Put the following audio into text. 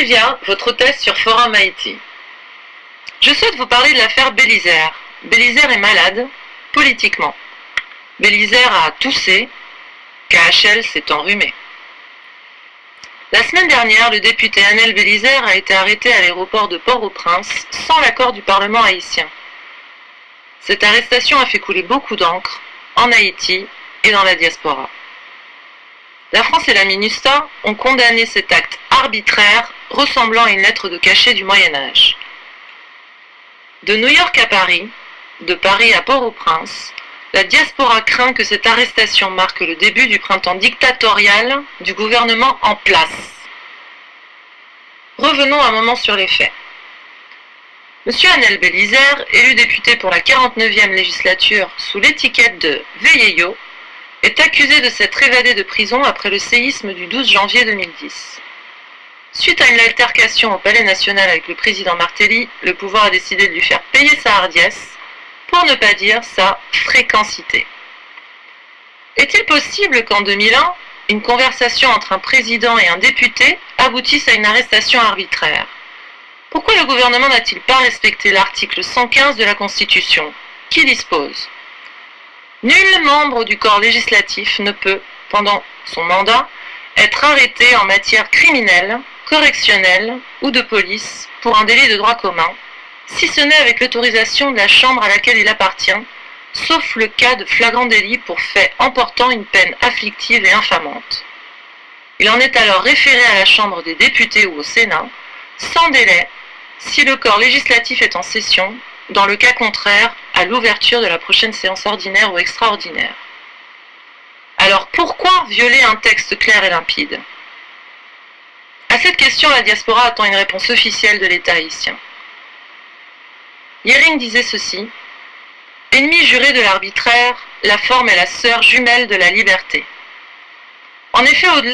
Sylvia, votre hôtesse sur Forum Haïti. Je souhaite vous parler de l'affaire Bélisaire. Bélisaire est malade, politiquement. Bélisaire a toussé, KHL s'est enrhumé. La semaine dernière, le député Anel Bélisaire a été arrêté à l'aéroport de Port-au-Prince sans l'accord du Parlement haïtien. Cette arrestation a fait couler beaucoup d'encre en Haïti et dans la diaspora. La France et la MINUSTAH ont condamné cet acte arbitraire ressemblant à une lettre de cachet du Moyen-Âge. De New York à Paris, de Paris à Port-au-Prince, la diaspora craint que cette arrestation marque le début du printemps dictatorial du gouvernement en place. Revenons un moment sur les faits. Monsieur Anel Bélisaire, élu député pour la 49e législature sous l'étiquette de Veilleyo, est accusé de s'être évadé de prison après le séisme du 12 janvier 2010. Suite à une altercation au Palais National avec le président Martelly, le pouvoir a décidé de lui faire payer sa hardiesse, pour ne pas dire sa fréquencité. Est-il possible qu'en 2001, une conversation entre un président et un député aboutisse à une arrestation arbitraire? Pourquoi le gouvernement n'a-t-il pas respecté l'article 115 de la Constitution, qui dispose: nul membre du corps législatif ne peut, pendant son mandat, être arrêté en matière criminelle, correctionnelle ou de police pour un délit de droit commun, si ce n'est avec l'autorisation de la chambre à laquelle il appartient, sauf le cas de flagrant délit pour fait emportant une peine afflictive et infamante. Il en est alors référé à la Chambre des députés ou au Sénat, sans délai, si le corps législatif est en session, dans le cas contraire, à l'ouverture de la prochaine séance ordinaire ou extraordinaire. Alors pourquoi violer un texte clair et limpide? À cette question, la diaspora attend une réponse officielle de l'État haïtien. Yering disait ceci: ennemi juré de l'arbitraire, la forme est la sœur jumelle de la liberté. En effet, au-delà